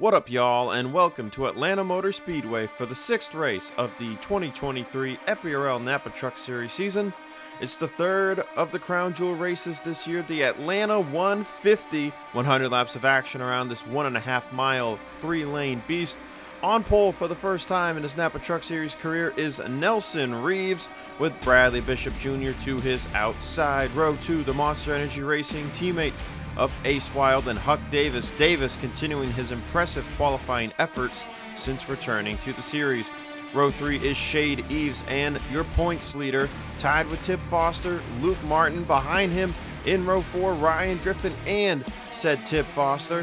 What up, y'all, and welcome to Atlanta Motor Speedway for the 6th race of the 2023 FBRL Napa Truck Series season. It's the third of the crown jewel races this year, the Atlanta 150, 100 laps of action around this 1.5 mile, 3-lane beast. On pole for the first time in his Napa Truck Series career is Nelson Reeves, with Bradley Bishop Jr. to his outside. Row 2, the Monster Energy Racing teammates of Ace Wild and Huck Davis. Davis continuing his impressive qualifying efforts since returning to the series. Row 3 is Shade Eves and your points leader, tied with Tip Foster, Luke Martin. Behind him in row 4, Ryan Griffin and said Tip Foster.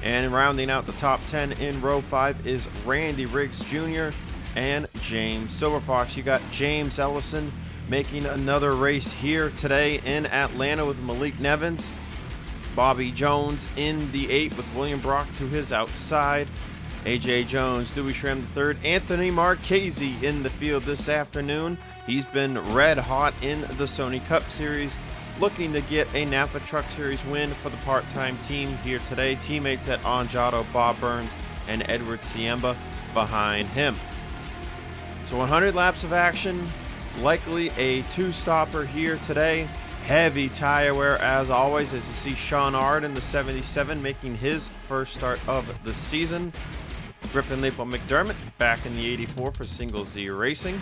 And rounding out the top 10 in row 5 is Randy Riggs Jr. and James Silverfox. You got James Ellison making another race here today in Atlanta with Malik Nevins. Bobby Jones in the 8 with William Brock to his outside. AJ Jones, Dewey Schramm III, Anthony Marchese in the field this afternoon. He's been red hot in the Sony Cup Series, looking to get a Napa Truck Series win for the part-time team here today. Teammates at Anjato, Bob Burns, and Edward Siemba behind him. So 100 laps of action, likely a two-stopper here today. Heavy tire wear as always, as you see Sean Ard in the 77 making his first start of the season. Griffin Leopold McDermott back in the 84 for Single Z Racing.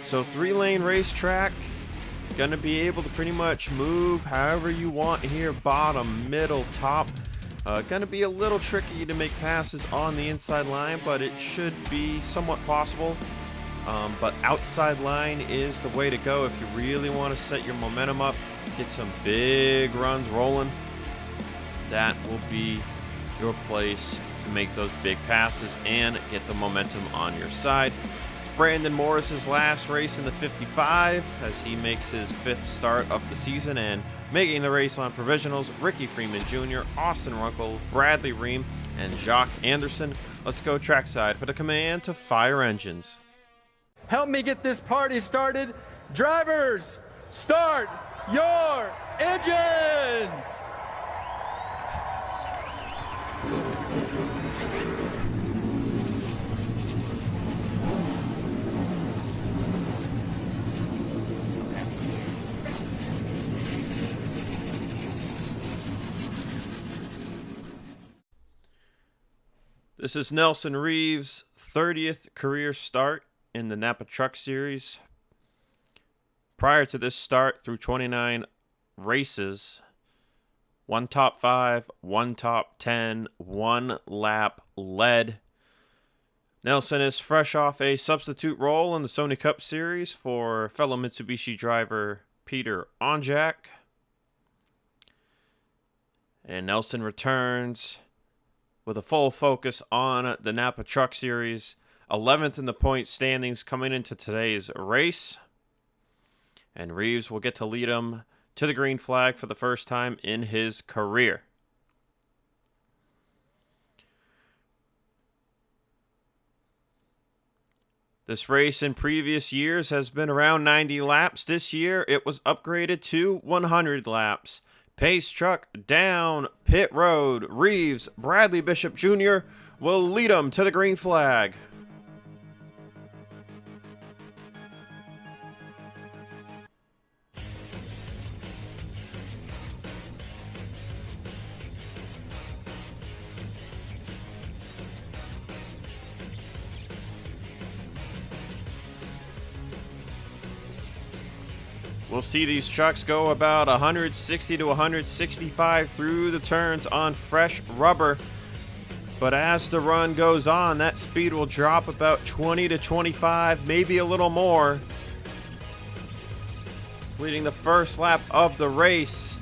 So 3-lane racetrack, gonna be able to pretty much move however you want here, bottom, middle, top. Gonna be a little tricky to make passes on the inside line, but it should be somewhat possible. But outside line is the way to go if you really want to set your momentum up, get some big runs rolling. That will be your place to make those big passes and get the momentum on your side. It's Brandon Morris's last race in the 55 as he makes his 5th start of the season, and making the race on provisionals, Ricky Freeman Jr., Austin Runkle, Bradley Ream, and Jacques Anderson. Let's go trackside for the command to fire engines. Help me get this party started. Drivers, start your engines! This is Nelson Reeves' 30th career start in the Napa Truck Series. Prior to this start, through 29 races, 1 top 5, 1 top 10, 1 lap led. Nelson is fresh off a substitute role in the Sony Cup Series for fellow Mitsubishi driver Peter Onjak. And Nelson returns with a full focus on the Napa Truck Series. 11th in the point standings coming into today's race. And Reeves will get to lead him to the green flag for the first time in his career. This race in previous years has been around 90 laps. This year it was upgraded to 100 laps. Pace truck down pit road. Reeves, Bradley Bishop Jr. will lead him to the green flag. We'll see these trucks go about 160 to 165 through the turns on fresh rubber. But as the run goes on, that speed will drop about 20 to 25, maybe a little more. Leading the first lap of the race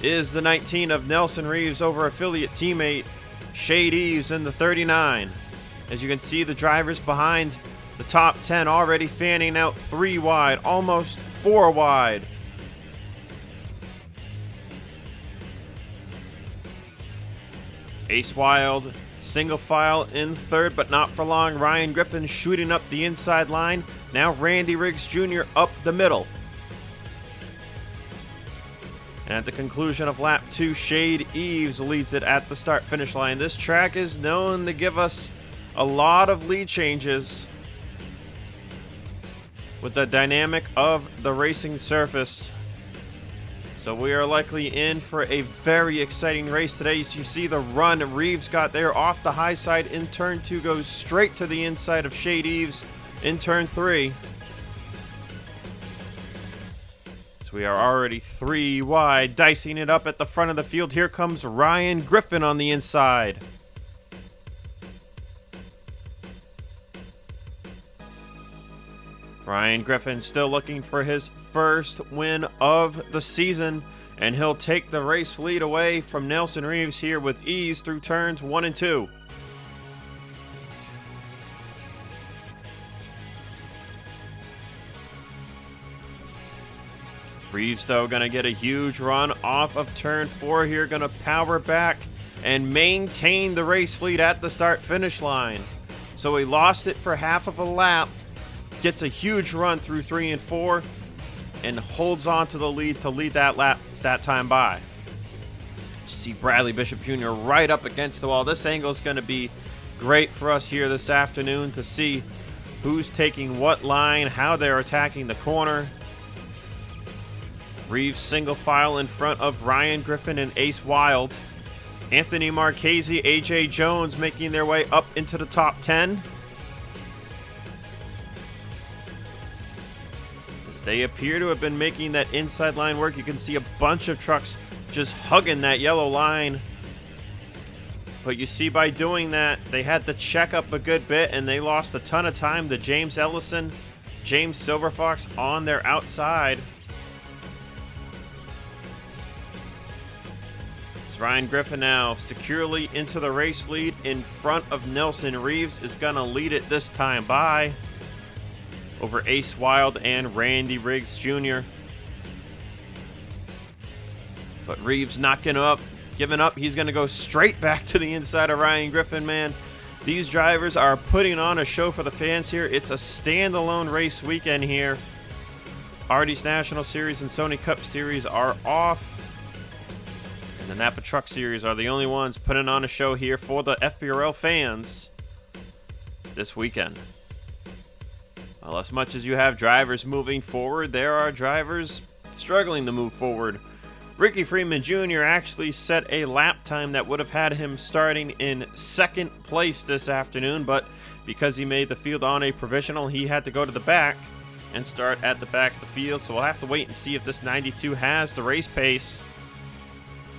is the 19 of Nelson Reeves over affiliate teammate Shade Eves in the 39. As you can see, the drivers behind the top 10 already fanning out 3 wide, almost 4 wide. Ace Wild, single file in 3rd, but not for long. Ryan Griffin shooting up the inside line. Now Randy Riggs Jr. up the middle. And at the conclusion of lap 2, Shade Eves leads it at the start-finish line. This track is known to give us a lot of lead changes with the dynamic of the racing surface. So we are likely in for a very exciting race today. As you see the run Reeves got there off the high side in turn 2, goes straight to the inside of Shade Eves in turn 3. So we are already 3 wide, dicing it up at the front of the field. Here comes Ryan Griffin on the inside. Ryan Griffin still looking for his first win of the season, and he'll take the race lead away from Nelson Reeves here with ease through turns 1 and 2. Reeves, though, going to get a huge run off of turn 4 here, going to power back and maintain the race lead at the start-finish line. So he lost it for half of a lap, gets a huge run through 3 and 4, and holds on to the lead to lead that lap that time by. See Bradley Bishop Jr. right up against the wall. This angle is going to be great for us here this afternoon to see who's taking what line, how they're attacking the corner. Reeves single file in front of Ryan Griffin and Ace Wild. Anthony Marchese, AJ Jones making their way up into the top 10. They appear to have been making that inside line work. You can see a bunch of trucks just hugging that yellow line. But you see by doing that, they had to check up a good bit, and they lost a ton of time to James Ellison, James Silverfox on their outside. As Ryan Griffin now securely into the race lead in front of Nelson Reeves is going to lead it this time by over Ace Wild and Randy Riggs Jr. But Reeves not giving up. He's going to go straight back to the inside of Ryan Griffin, man. These drivers are putting on a show for the fans here. It's a standalone race weekend here. Hardy's National Series and Sony Cup Series are off. And the Napa Truck Series are the only ones putting on a show here for the FBRL fans this weekend. Well, as much as you have drivers moving forward, there are drivers struggling to move forward. Ricky Freeman Jr. actually set a lap time that would have had him starting in second place this afternoon, but because he made the field on a provisional, he had to go to the back and start at the back of the field. So we'll have to wait and see if this 92 has the race pace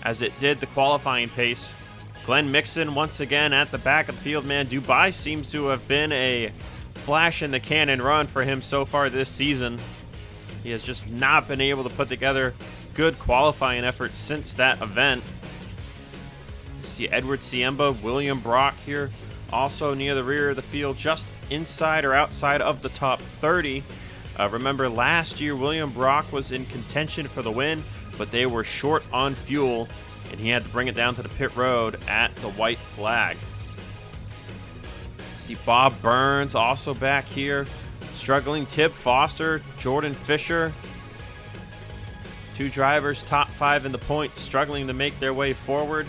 as it did the qualifying pace. Glenn Mixon once again at the back of the field, man. Dubai seems to have been a flash in the cannon run for him so far this season. He has just not been able to put together good qualifying efforts since that event. See Edward Siemba, William Brock here, also near the rear of the field, just inside or outside of the top 30. Remember last year, William Brock was in contention for the win, but they were short on fuel, and he had to bring it down to the pit road at the white flag. See Bob Burns also back here, struggling. Tib Foster, Jordan Fisher. Two drivers top 5 in the points, struggling to make their way forward.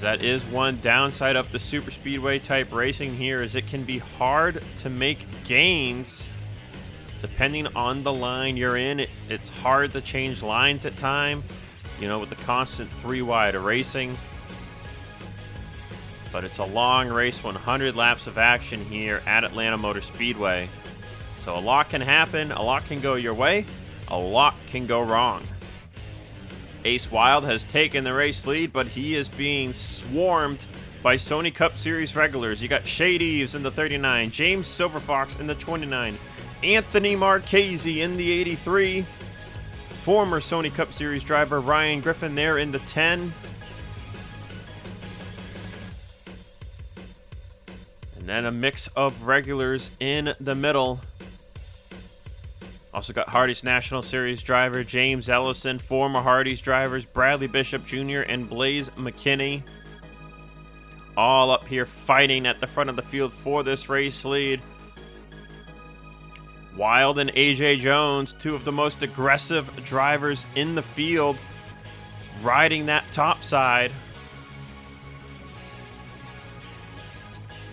That is one downside of the super speedway type racing here, is it can be hard to make gains depending on the line you're in. It's hard to change lines at time, with the constant 3 wide racing. But it's a long race, 100 laps of action here at Atlanta Motor Speedway. So a lot can happen, a lot can go your way, a lot can go wrong. Ace Wild has taken the race lead, but he is being swarmed by Sony Cup Series regulars. You got Shade Eves in the 39, James Silverfox in the 29, Anthony Marchese in the 83, former Sony Cup Series driver Ryan Griffin there in the 10. And then a mix of regulars in the middle. Also got Hardy's National Series driver James Ellison, former Hardy's drivers Bradley Bishop Jr. and Blaze McKinney. All up here fighting at the front of the field for this race lead. Wild and AJ Jones, two of the most aggressive drivers in the field, riding that top side.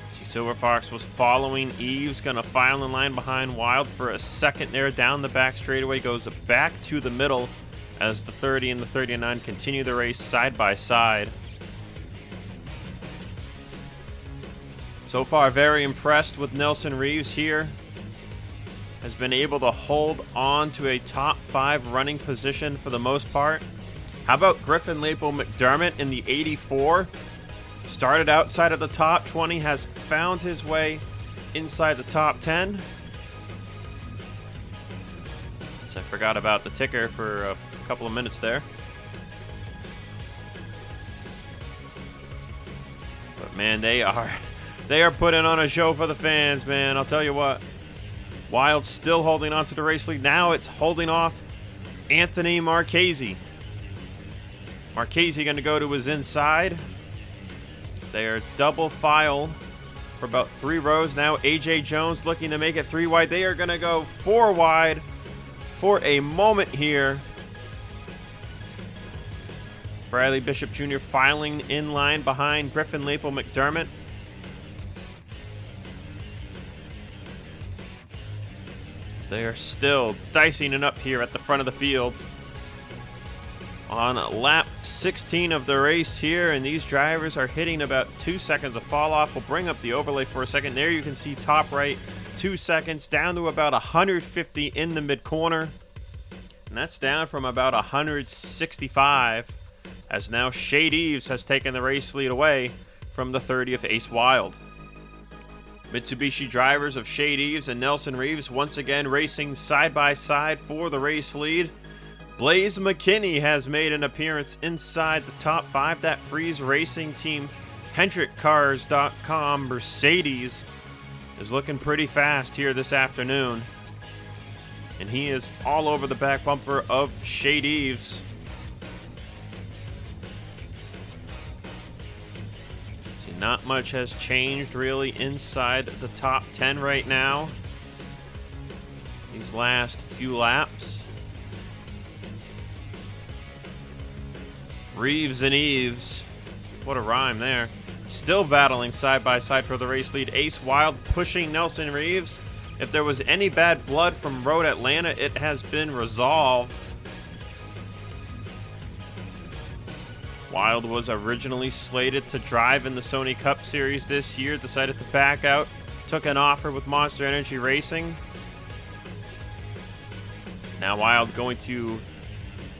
See, Silver Fox was following Eves, gonna file in line behind Wild for a second there down the back straightaway, goes back to the middle as the 30 and the 39 continue the race side by side. So far, very impressed with Nelson Reeves here. Has been able to hold on to a top 5 running position for the most part. How about Griffin Lapel McDermott in the 84? Started outside of the top 20, has found his way inside the top 10. So I forgot about the ticker for a couple of minutes there. But man, they are putting on a show for the fans, man. I'll tell you what. Wild still holding on to the race lead. Now it's holding off Anthony Marchese. Marchese going to go to his inside. They are double file for about 3 rows now. AJ Jones looking to make it 3 wide. They are going to go 4 wide for a moment here. Bradley Bishop Jr. filing in line behind Griffin Lapel McDermott. They are still dicing it up here at the front of the field. On lap 16 of the race here, and these drivers are hitting about 2 seconds of fall off. We'll bring up the overlay for a second. There you can see top right, 2 seconds, down to about 150 in the mid-corner. And that's down from about 165, as now Shade Eves has taken the race lead away from the 30th Ace Wild. Mitsubishi drivers of Shade Eves and Nelson Reeves once again racing side by side for the race lead. Blaze McKinney has made an appearance inside the top 5. That Freeze Racing Team HendrickCars.com Mercedes is looking pretty fast here this afternoon. And he is all over the back bumper of Shade Eves. Not much has changed really inside the top 10 right now. These last few laps. Reeves and Eves. What a rhyme there. Still battling side by side for the race lead. Ace Wild pushing Nelson Reeves. If there was any bad blood from Road Atlanta, it has been resolved. Wild was originally slated to drive in the Sony Cup Series this year, decided to back out, took an offer with Monster Energy Racing. Now Wild going to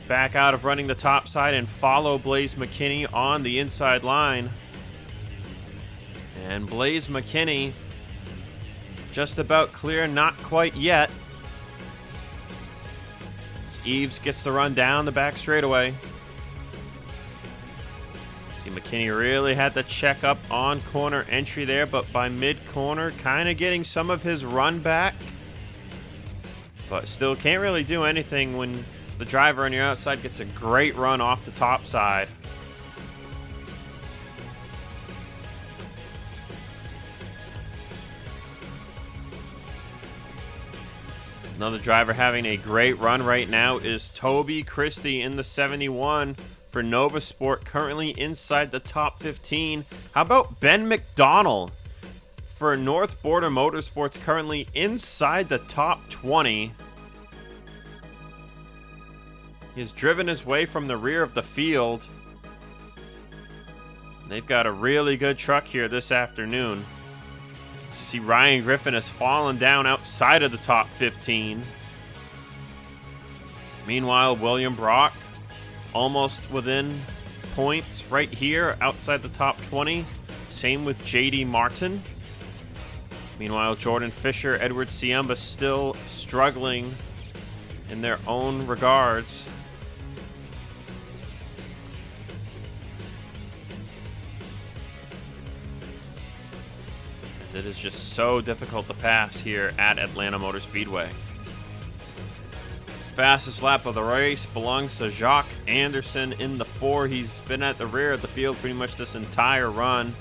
back out of running the top side and follow Blaze McKinney on the inside line. And Blaze McKinney just about clear, not quite yet. As Eves gets the run down the back straightaway. McKinney really had to check up on corner entry there, but by mid-corner, kind of getting some of his run back. But still can't really do anything when the driver on your outside gets a great run off the top side. Another driver having a great run right now is Toby Christie in the 71. For Nova Sport, currently inside the top 15. How about Ben McDonnell for North Border Motorsports, currently inside the top 20. He has driven his way from the rear of the field. They've got a really good truck here this afternoon. You see Ryan Griffin has fallen down outside of the top 15. Meanwhile, William Brock almost within points right here outside the top 20. Same with JD Martin. Meanwhile, Jordan Fisher, Edward Siemba still struggling in their own regards. As it is just so difficult to pass here at Atlanta Motor Speedway. Fastest lap of the race belongs to Jacques Anderson in the 4. He's been at the rear of the field pretty much this entire run.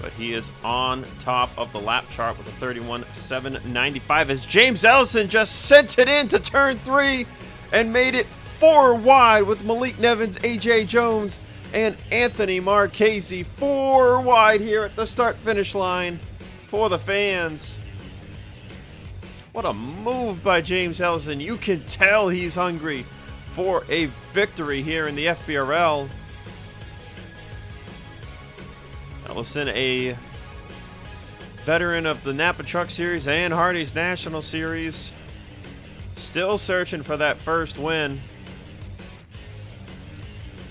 but he is on top of the lap chart with a 31.795 as James Ellison just sent it into turn 3 and made it 4 wide with Malik Nevins, AJ Jones, and Anthony Marchese 4 wide here at the start-finish line for the fans. What a move by James Ellison. You can tell he's hungry for a victory here in the FBRL. Ellison, a veteran of the Napa Truck Series and Hardy's National Series, still searching for that first win.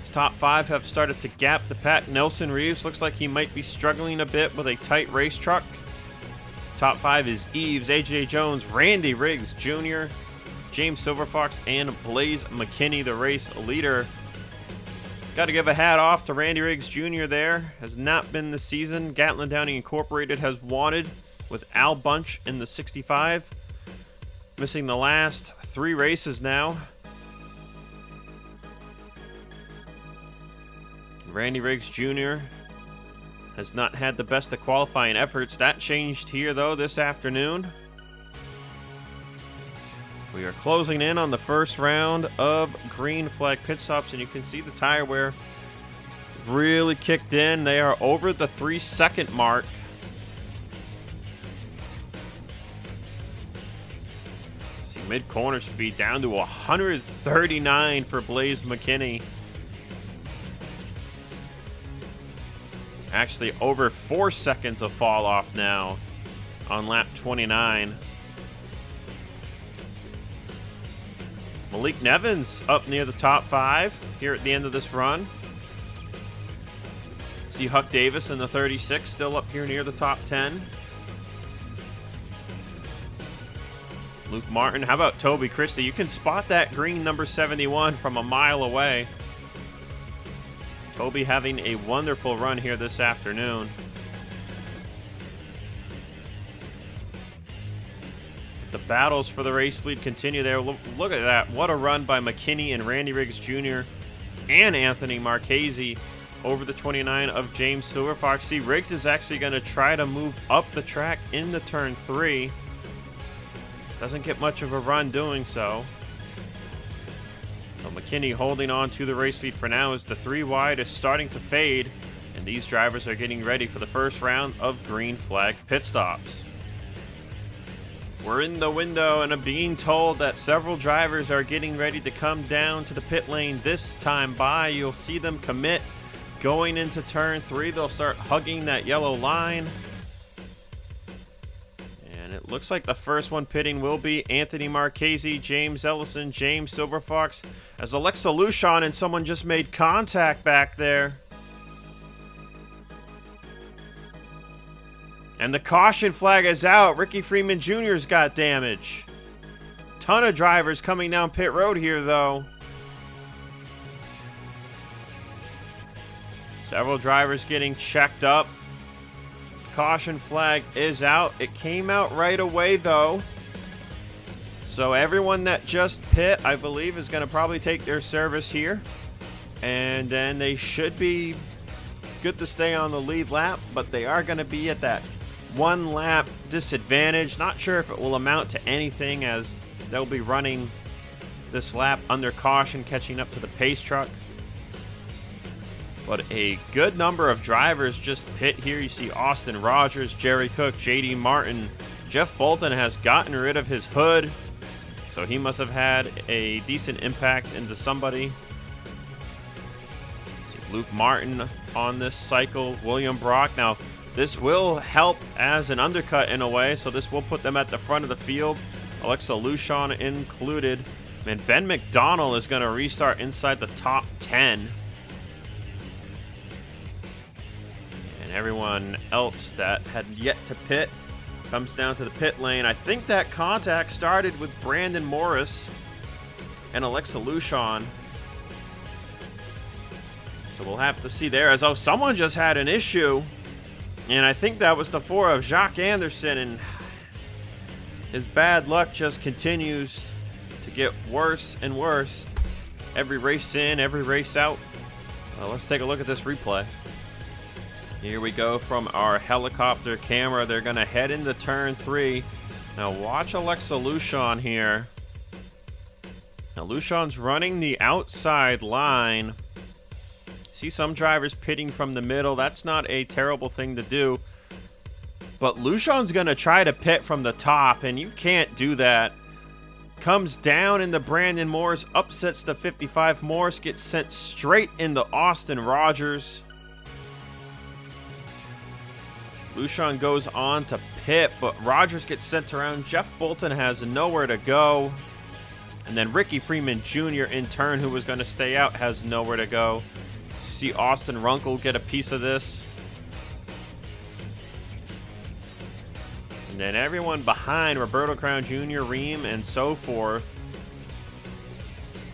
His top 5 have started to gap the pack. Nelson Reeves looks like he might be struggling a bit with a tight race truck. Top 5 is Eves, AJ Jones, Randy Riggs Jr., James Silverfox, and Blaze McKinney, the race leader. Got to give a hat off to Randy Riggs Jr. there. Has not been this season. Gatlin Downing Incorporated has wanted with Al Bunch in the 65. Missing the last 3 races now. Randy Riggs Jr. has not had the best of qualifying efforts. That changed here, though, this afternoon. We are closing in on the first round of green flag pit stops, and you can see the tire wear really kicked in. They are over the 3-second mark. See mid-corner speed down to 139 for Blaze McKinney. Actually over 4 seconds of fall off now on lap 29. Malik Nevins up near the top 5 here at the end of this run. See Huck Davis in the 36 still up here near the top 10. Luke Martin, how about Toby Christie? You can spot that green number 71 from a mile away. Toby having a wonderful run here this afternoon. The battles for the race lead continue there. Look at that. What a run by McKinney and Randy Riggs Jr. and Anthony Marchese over the 29 of James Silverfox. See, Riggs is actually going to try to move up the track into turn 3. Doesn't get much of a run doing so. So McKinney holding on to the race lead for now as the 3 wide is starting to fade, and these drivers are getting ready for the first round of green flag pit stops. We're in the window and I'm being told that several drivers are getting ready to come down to the pit lane this time by. You'll see them commit going into turn 3. They'll start hugging that yellow line. And it looks like the first one pitting will be Anthony Marchese, James Ellison, James Silverfox, as Alexa Lushon and someone just made contact back there. And the caution flag is out. Ricky Freeman Jr.'s got damage. Ton of drivers coming down pit road here, though. Several drivers getting checked up. Caution flag is out. It came out right away, though. So everyone that just pit, I believe, is going to probably take their service here. And then they should be good to stay on the lead lap, but they are going to be at that 1 lap disadvantage. Not sure if it will amount to anything, as they'll be running this lap under caution, catching up to the pace truck. But a good number of drivers just pit here. You see Austin Rogers, Jerry Cook, JD Martin. Jeff Bolton has gotten rid of his hood, so he must have had a decent impact into somebody. See Luke Martin on this cycle. William Brock. Now, this will help as an undercut in a way, so this will put them at the front of the field. Alexa Lushon included. Man, Ben McDonald is going to restart inside the top 10. And everyone else that had yet to pit comes down to the pit lane. I think that contact started with Brandon Morris and Alexa Lushon. So we'll have to see there, as someone just had an issue. And I think that was the 4 of Jacques Anderson, and his bad luck just continues to get worse and worse. Every race in, every race out. Let's take a look at this replay. Here we go from our helicopter camera. They're going to head into turn 3. Now watch Alexa Luchon here. Now Luchon's running the outside line. See some drivers pitting from the middle. That's not a terrible thing to do. But Luchon's going to try to pit from the top, and you can't do that. Comes down into Brandon Morris, upsets the 55. Morris gets sent straight into Austin Rogers. Luchon goes on to pit, but Rogers gets sent around. Jeff Bolton has nowhere to go. And then Ricky Freeman Jr. in turn, who was going to stay out, has nowhere to go. See Austin Runkle get a piece of this. And then everyone behind, Roberto Crown Jr., Ream, and so forth.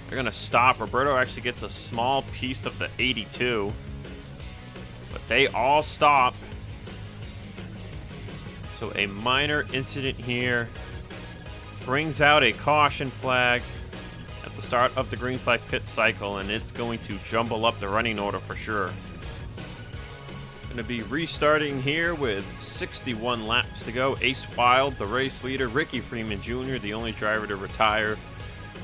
They're going to stop. Roberto actually gets a small piece of the 82. But they all stop. So a minor incident here brings out a caution flag at the start of the green flag pit cycle, and it's going to jumble up the running order for sure. Going to be restarting here with 61 laps to go. Ace Wild, the race leader. Ricky Freeman Jr., the only driver to retire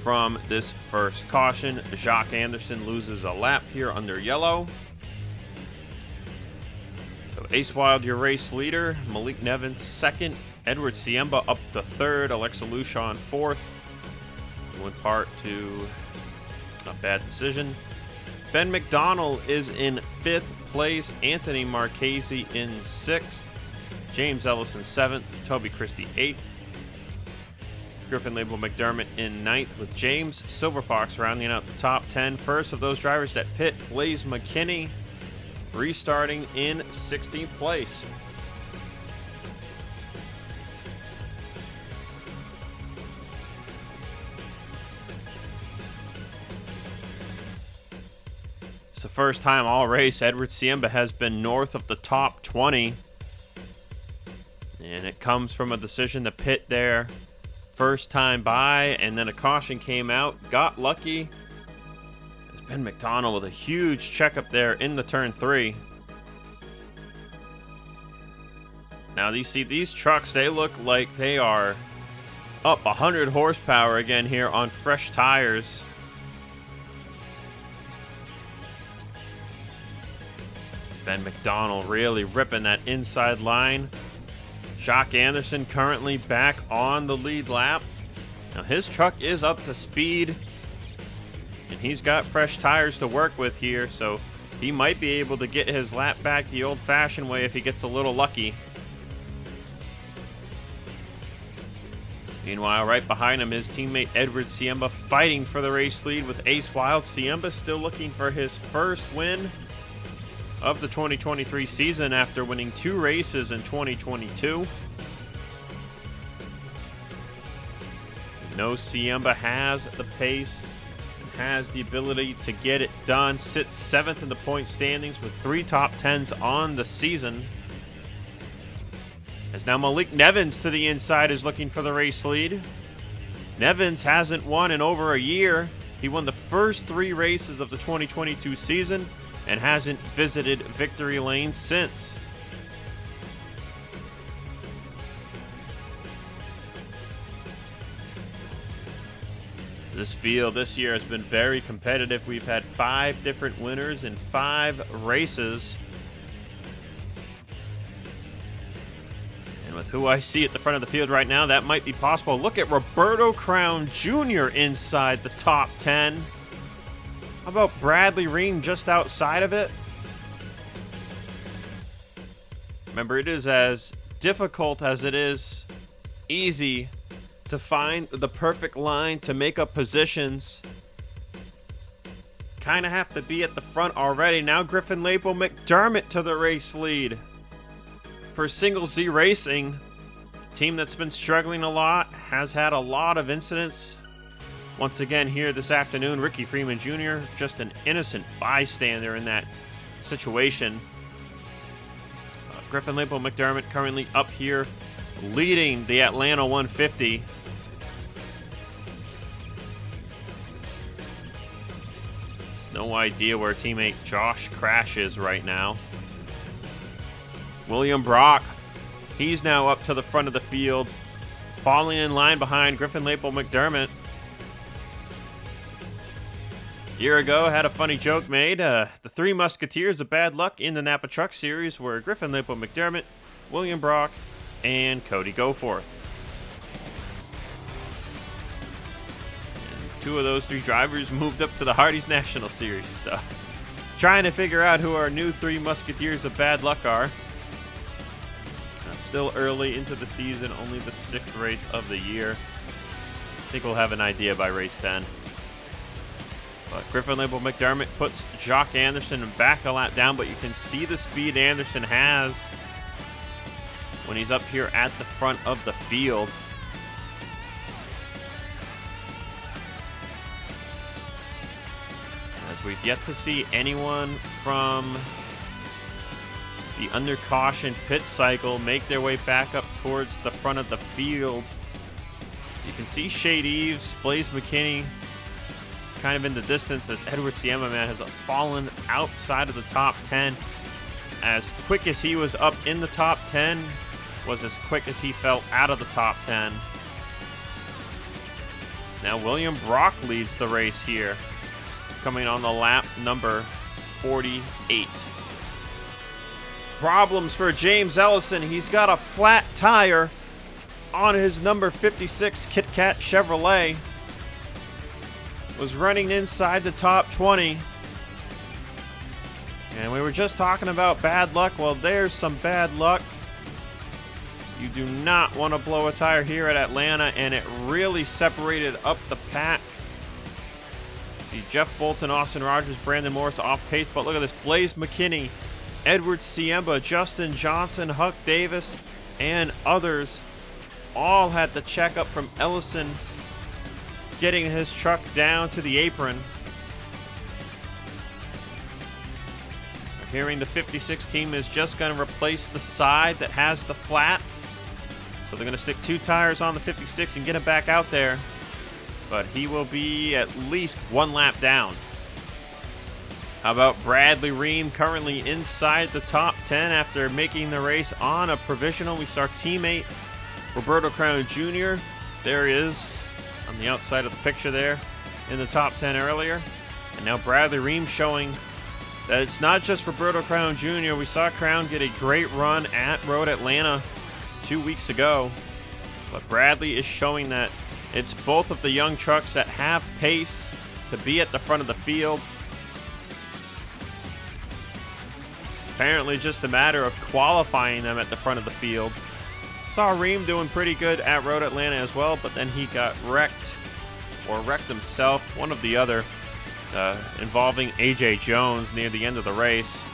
from this first caution. Jacques Anderson loses a lap here under yellow. So Ace Wild, your race leader. Malik Nevins second. Edward Siemba up to third. Alexa Luchon fourth. In part to a bad decision. Ben McDonald is in 5th place. Anthony Marchese in 6th. James Ellison 7th. Toby Christie 8th. Griffin Label McDermott in 9th, with James Silverfox rounding out the top 10. First of those drivers that pit, Blaze McKinney, restarting in 16th place. It's the first time all race Edward Siemba has been north of the top 20. And it comes from a decision to pit there. First time by, and then a caution came out. Got lucky. It's Ben McDonald with a huge checkup there in the turn 3. Now you see these trucks, they look like they are up 100 horsepower again here on fresh tires. Ben McDonald really ripping that inside line. Jacques Anderson currently back on the lead lap. Now his truck is up to speed, and he's got fresh tires to work with here, so he might be able to get his lap back the old-fashioned way if he gets a little lucky. Meanwhile, right behind him, his teammate Edward Siemba fighting for the race lead with Ace Wild. Siemba still looking for his first win of the 2023 season after winning 2 races in 2022. No, Siemba has the pace and has the ability to get it done. Sits 7th in the point standings with 3 top 10s on the season. As now Malik Nevins to the inside is looking for the race lead. Nevins hasn't won in over a year. He won the first 3 races of the 2022 season and hasn't visited victory lane since. This field this year has been very competitive. We've had 5 different winners in 5 races. And with who I see at the front of the field right now, that might be possible. Look at Roberto Crown Jr. inside the top 10. How about Bradley Ream just outside of it? Remember, it is as difficult as it is easy to find the perfect line to make up positions. Kind of have to be at the front already. Now Griffin Label McDermott to the race lead for Single Z Racing. Team that's been struggling a lot, has had a lot of incidents. Once again here this afternoon, Ricky Freeman Jr., just an innocent bystander in that situation. Griffin Label McDermott currently up here leading the Atlanta 150. No idea where teammate Josh Crash is right now. William Brock, he's now up to the front of the field, falling in line behind Griffin Lapel McDermott. A year ago, had a funny joke made. The Three Musketeers of Bad Luck in the Napa Truck Series were Griffin Lapel McDermott, William Brock, and Cody Goforth. And two of those three drivers moved up to the Hardee's National Series. So, trying to figure out who our new Three Musketeers of Bad Luck are. Still early into the season, only the 6th race of the year. I think we'll have an idea by race 10. But Griffin Lapel McDermott puts Jock Anderson back a lap down, but you can see the speed Anderson has when he's up here at the front of the field. As we've yet to see anyone from the under caution pit cycle make their way back up towards the front of the field. You can see Shade Eves, Blaze McKinney kind of in the distance as Edward Siema, man, has fallen outside of the top 10. As quick as he was up in the top 10 was as quick as he fell out of the top 10. So now William Brock leads the race here, coming on the lap number 48. Problems for James Ellison. He's got a flat tire on his number 56 Kit Kat Chevrolet. Was running inside the top 20. And we were just talking about bad luck. Well, there's some bad luck. You do not want to blow a tire here at Atlanta, and it really separated up the pack. See Jeff Bolton, Austin Rogers, Brandon Morris off pace, but look at this. Blaze McKinney, Edward Siemba, Justin Johnson, Huck Davis, and others all had the checkup from Ellison getting his truck down to the apron. We're hearing the 56 team is just going to replace the side that has the flat. So they're going to stick 2 tires on the 56 and get it back out there. But he will be at least 1 lap down. How about Bradley Ream, currently inside the top 10 after making the race on a provisional. We saw our teammate Roberto Crown Jr. There he is on the outside of the picture there in the top 10 earlier. And now Bradley Ream showing that it's not just Roberto Crown Jr. We saw Crown get a great run at Road Atlanta 2 weeks ago. But Bradley is showing that it's both of the young trucks that have pace to be at the front of the field. Apparently just a matter of qualifying them at the front of the field. Saw Ream doing pretty good at Road Atlanta as well, but then he got wrecked, or wrecked himself, one of the other, involving AJ Jones near the end of the race.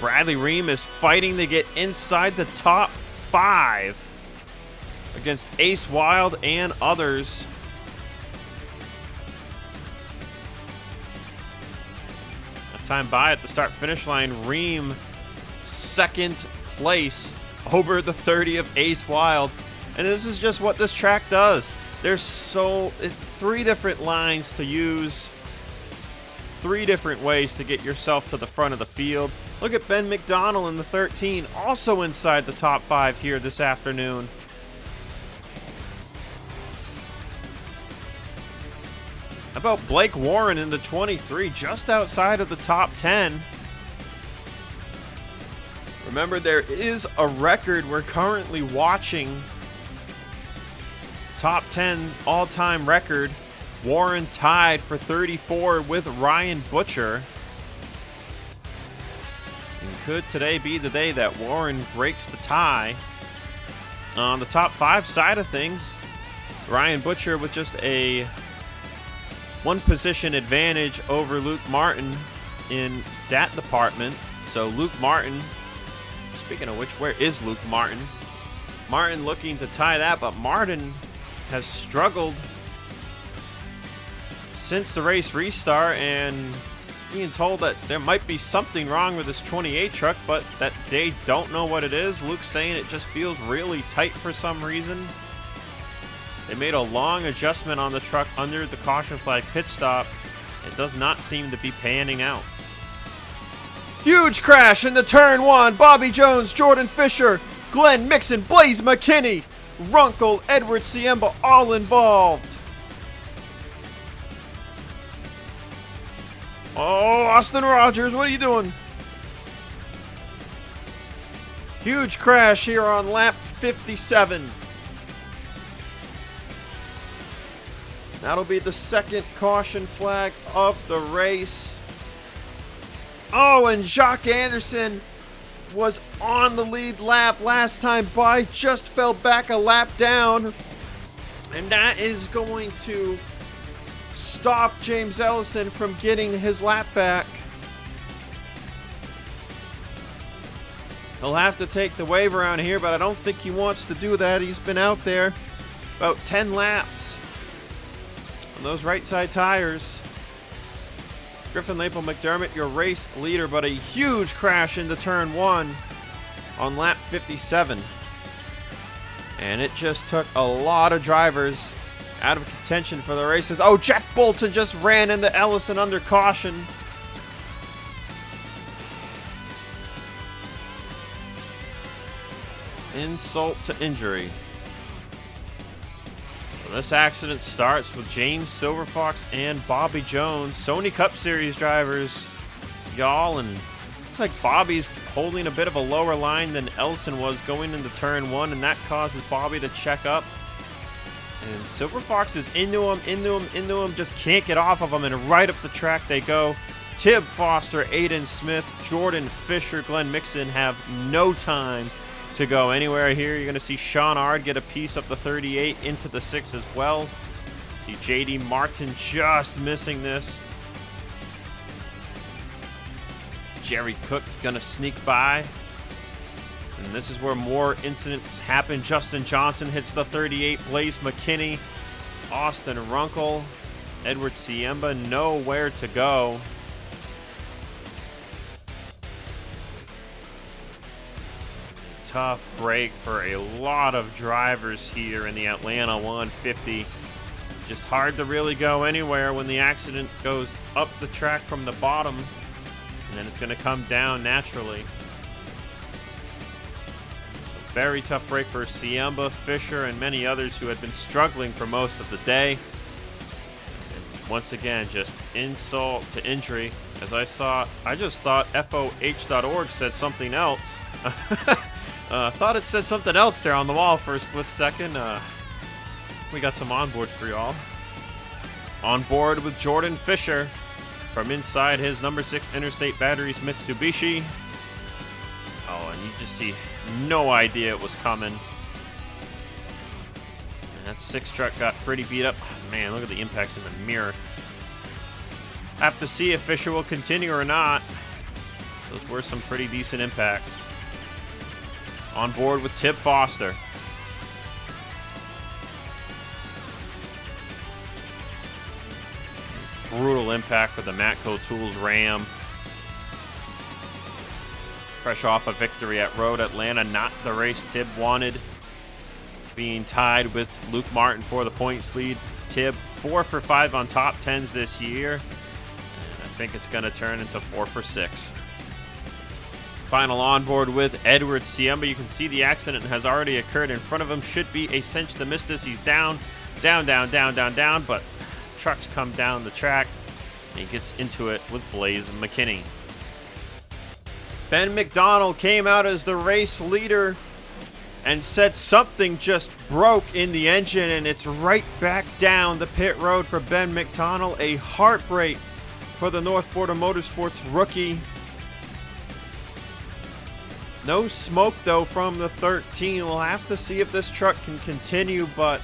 Bradley Ream is fighting to get inside the top 5 against Ace Wild and others. A time by at the start-finish line, Ream 2nd place over the 30 of Ace Wild. And this is just what this track does. There's 3 different lines to use, 3 different ways to get yourself to the front of the field. Look at Ben McDonnell in the 13, also inside the top 5 here this afternoon. How about Blake Warren in the 23, just outside of the top 10. Remember, there is a record we're currently watching. Top 10 all-time record. Warren tied for 34 with Ryan Butcher. And could today be the day that Warren breaks the tie? On the top 5 side of things, Ryan Butcher with just a 1 position advantage over Luke Martin in that department. So Luke Martin, speaking of which, where is Luke Martin? Martin looking to tie that, but Martin has struggled since the race restart, and being told that there might be something wrong with this 28 truck, but that they don't know what it is. Luke's saying it just feels really tight for some reason. They made a long adjustment on the truck under the caution flag pit stop. It does not seem to be panning out. Huge crash into turn one. Bobby Jones, Jordan Fisher, Glenn Mixon, Blaze McKinney, Runkle, Edward Siemba, all involved. Oh, Austin Rogers, what are you doing? Huge crash here on lap 57. That'll be the second caution flag of the race. Oh, and Jacques Anderson was on the lead lap last time by, just fell back a lap down. And that is going to stop James Ellison from getting his lap back. He'll have to take the wave around here, but I don't think he wants to do that. He's been out there about 10 laps on those right side tires. Griffin Lapel McDermott, your race leader, but a huge crash into turn one on lap 57. And it just took a lot of drivers out of contention for the races. Oh, Jeff Bolton just ran into Ellison under caution. Insult to injury. So this accident starts with James Silverfox and Bobby Jones, Sony Cup Series drivers, y'all, and looks like Bobby's holding a bit of a lower line than Ellison was going into turn one, and that causes Bobby to check up. And Silverfox is into him, just can't get off of him, and right up the track they go. Tib Foster, Aiden Smith, Jordan Fisher, Glenn Mixon have no time to go anywhere here. You're going to see Sean Ard get a piece of the 38 into the 6 as well. See JD Martin just missing this. Jerry Cook going to sneak by. And this is where more incidents happen. Justin Johnson hits the 38. Blaze McKinney, Austin Runkle, Edward Siemba, nowhere to go. Tough break for a lot of drivers here in the Atlanta 150. Just hard to really go anywhere when the accident goes up the track from the bottom, and then it's going to come down naturally. So very tough break for Siemba, Fisher, and many others who had been struggling for most of the day. And once again, just insult to injury. As I just thought FOH.org said something else. Thought it said something else there on the wall for a split second. We got some onboards for y'all. On board with Jordan Fisher from inside his number 6 Interstate Batteries Mitsubishi. Oh, and you just see no idea it was coming. And that 6 truck got pretty beat up. Oh, man, look at the impacts in the mirror. Have to see if Fisher will continue or not. Those were some pretty decent impacts. On board with Tib Foster. Brutal impact for the Matco Tools Ram. Fresh off a victory at Road Atlanta, not the race Tib wanted. Being tied with Luke Martin for the points lead. Tib 4 for 5 on top 10s this year. And I think it's going to turn into 4 for 6. Final onboard with Edward Siemba. You can see the accident has already occurred in front of him. Should be a cinch to miss this. He's down, but trucks come down the track, and he gets into it with Blaze McKinney. Ben McDonald came out as the race leader and said something just broke in the engine, and it's right back down the pit road for Ben McDonald. A heartbreak for the North Border Motorsports rookie. No smoke, though, from the 13. We'll have to see if this truck can continue, but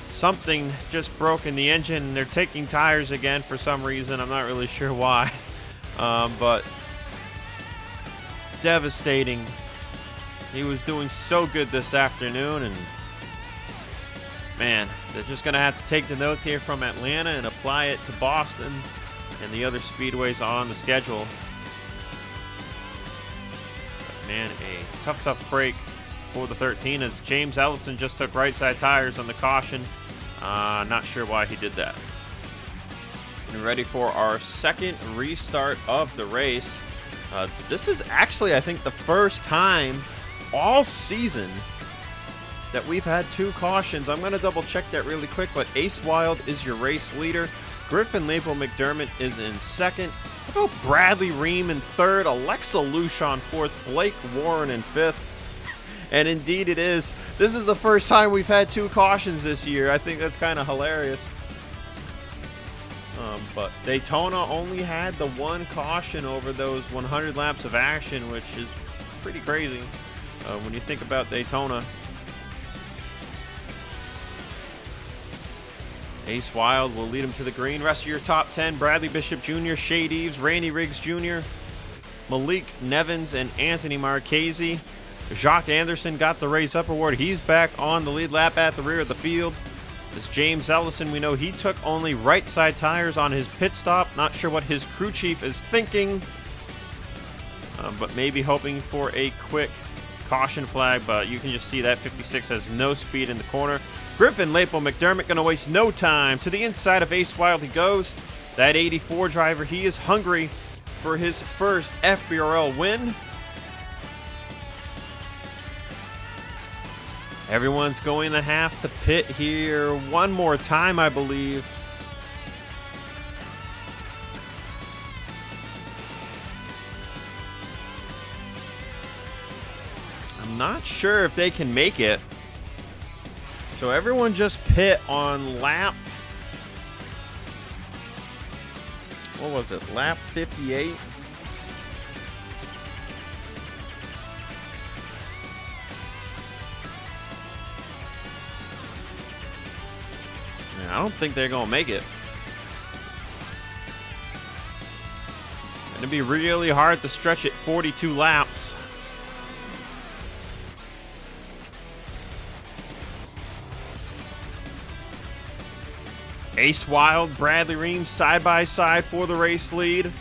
something just broke in the engine. They're taking tires again for some reason. I'm not really sure why, but devastating. He was doing so good this afternoon, and man, they're just going to have to take the notes here from Atlanta and apply it to Boston and the other speedways on the schedule. Man, a tough break for the 13 as James Ellison just took right side tires on the caution. Not sure why he did that. And ready for our second restart of the race. This is actually, I think, the first time all season that we've had 2 cautions. I'm going to double check that really quick, but Ace Wild is your race leader. Griffin Lapel McDermott is in second. How about Bradley Ream in third, Alexa Lucian fourth, Blake Warren in fifth. And indeed it is. This is the first time we've had 2 cautions this year. I think that's kind of hilarious. But Daytona only had the 1 caution over those 100 laps of action, which is pretty crazy when you think about Daytona. Ace Wild will lead him to the green. Rest of your top 10, Bradley Bishop Jr., Shade Eves, Randy Riggs Jr., Malik Nevins, and Anthony Marchese. Jacques Anderson got the race up award. He's back on the lead lap at the rear of the field. As James Ellison, we know he took only right side tires on his pit stop. Not sure what his crew chief is thinking, but maybe hoping for a quick caution flag, but you can just see that 56 has no speed in the corner. Griffin Lapel McDermott going to waste no time. To the inside of Ace Wild he goes. That 84 driver, he is hungry for his first FBRL win. Everyone's going to have to pit here one more time, I believe. I'm not sure if they can make it. So everyone just pit on lap, what was it, lap 58? I don't think they're going to make it. It'd be really hard to stretch it 42 laps. Ace Wild, Bradley Ream side by side for the race lead.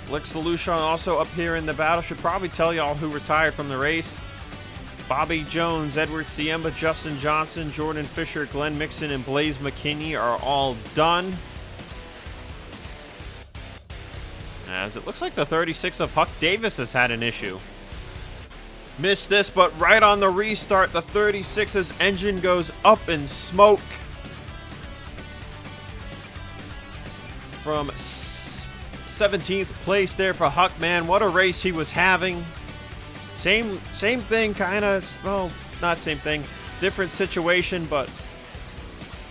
Alexa Lucian also up here in the battle. Should probably tell y'all who retired from the race. Bobby Jones, Edward Siemba, Justin Johnson, Jordan Fisher, Glenn Mixon, and Blaze McKinney are all done. As it looks like the 36 of Huck Davis has had an issue. Missed this, but right on the restart, the 36's engine goes up in smoke. From 17th place there for Huck, man. What a race he was having. Same thing, kind of, well, not same thing, different situation, but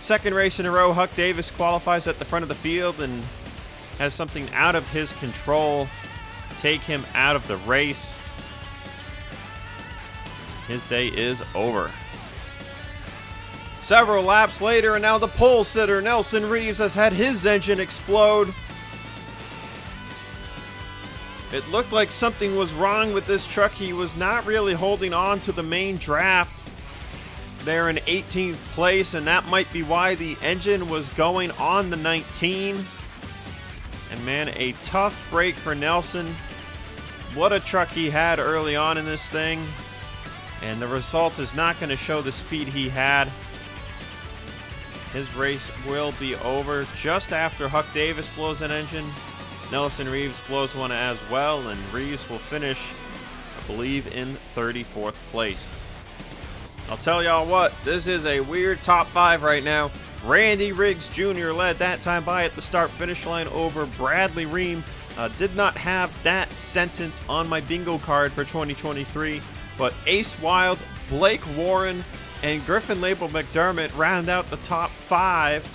second race in a row, Huck Davis qualifies at the front of the field and has something out of his control take him out of the race. His day is over. Several laps later, and now the pole sitter, Nelson Reeves, has had his engine explode. It looked like something was wrong with this truck. He was not really holding on to the main draft. They're in 18th place, and that might be why the engine was going on the 19. And man, a tough break for Nelson. What a truck he had early on in this thing. And the result is not going to show the speed he had. His race will be over just after Huck Davis blows an engine. Nelson Reeves blows one as well, and Reeves will finish, I believe, in 34th place. I'll tell y'all what, this is a weird top 5 right now. Randy Riggs Jr. led that time by at the start-finish line over Bradley Ream. Did not have that sentence on my bingo card for 2023, but Ace Wild, Blake Warren, and Griffin Lapel McDermott round out the top 5.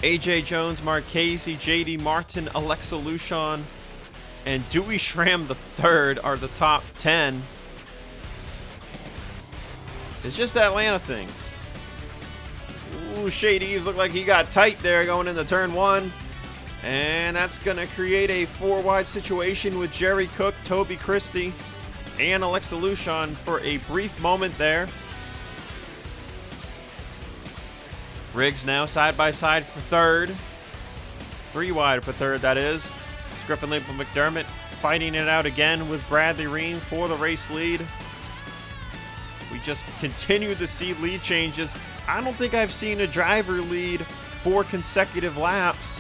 AJ Jones, Marchese, JD Martin, Alexa Lucian, and Dewey Schramm III are the top 10. It's just Atlanta things. Ooh, Shade Eves looked like he got tight there going into turn 1. And that's going to create a 4-wide situation with Jerry Cook, Toby Christie, and Alexa Lucian for a brief moment there. Riggs now side by side for third. 3 wide for third, that is. It's Griffin Lapel McDermott fighting it out again with Bradley Ream for the race lead. We just continue to see lead changes. I don't think I've seen a driver lead 4 consecutive laps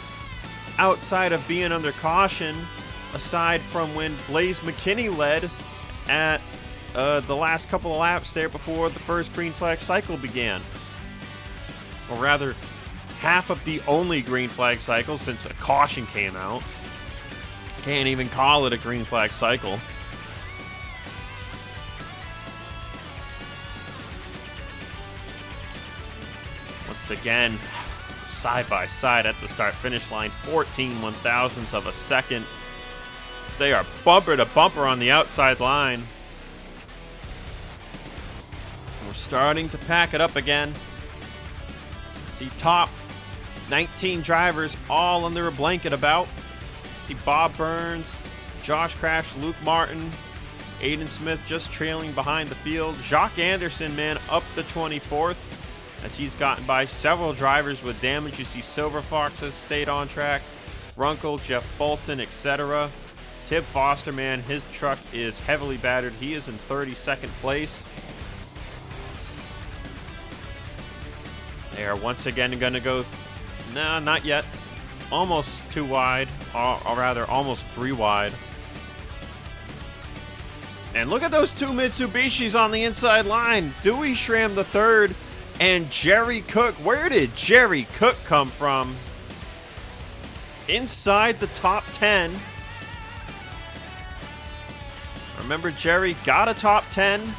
outside of being under caution, aside from when Blaze McKinney led at the last couple of laps there before the first green flag cycle began. Or rather, half of the only green flag cycle since a caution came out. Can't even call it a green flag cycle. Once again, side by side at the start finish line, 14 1/1000ths of a second. So they are bumper to bumper on the outside line. We're starting to pack it up again. See top 19 drivers all under a blanket about. See Bob Burns, Josh Crash, Luke Martin, Aiden Smith just trailing behind the field. Jacques Anderson, man, up to 24th as he's gotten by several drivers with damage. You see Silver Fox has stayed on track, Runkle, Jeff Bolton, etc. Tib Foster, man, his truck is heavily battered. He is in 32nd place. They are once again going to go, no, not yet, almost 2 wide, or rather almost 3 wide. And look at those 2 Mitsubishis on the inside line. Dewey Schramm III and Jerry Cook. Where did Jerry Cook come from? Inside the top 10. Remember, Jerry got a top 10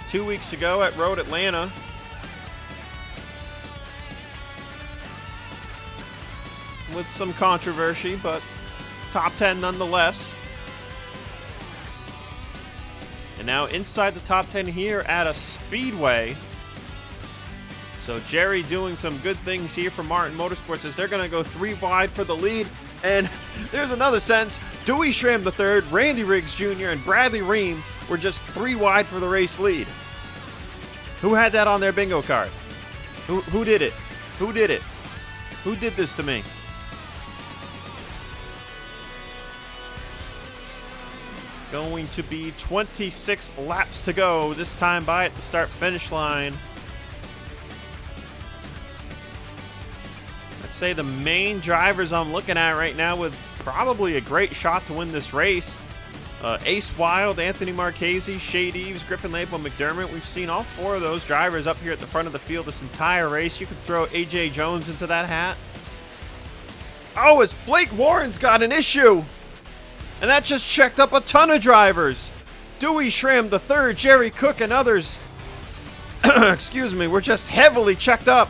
2 weeks ago at Road Atlanta. With some controversy, but top 10 nonetheless. And now inside the top 10 here at a Speedway. So Jerry doing some good things here for Martin Motorsports as they're going to go 3 wide for the lead. And there's another sense. Dewey Schramm III, Randy Riggs Jr., and Bradley Ream were just 3 wide for the race lead. Who had that on their bingo card? Who did it? Who did it? Who did this to me? Going to be 26 laps to go, this time by at the start-finish line. I'd say the main drivers I'm looking at right now with probably a great shot to win this race. Ace Wild, Anthony Marchese, Shade Eves, Griffin Lapo, McDermott. We've seen all 4 of those drivers up here at the front of the field this entire race. You could throw AJ Jones into that hat. Oh, it's Blake Warren's got an issue. And that just checked up a ton of drivers. Dewey Schramm III, Jerry Cook, and others, excuse me, were just heavily checked up.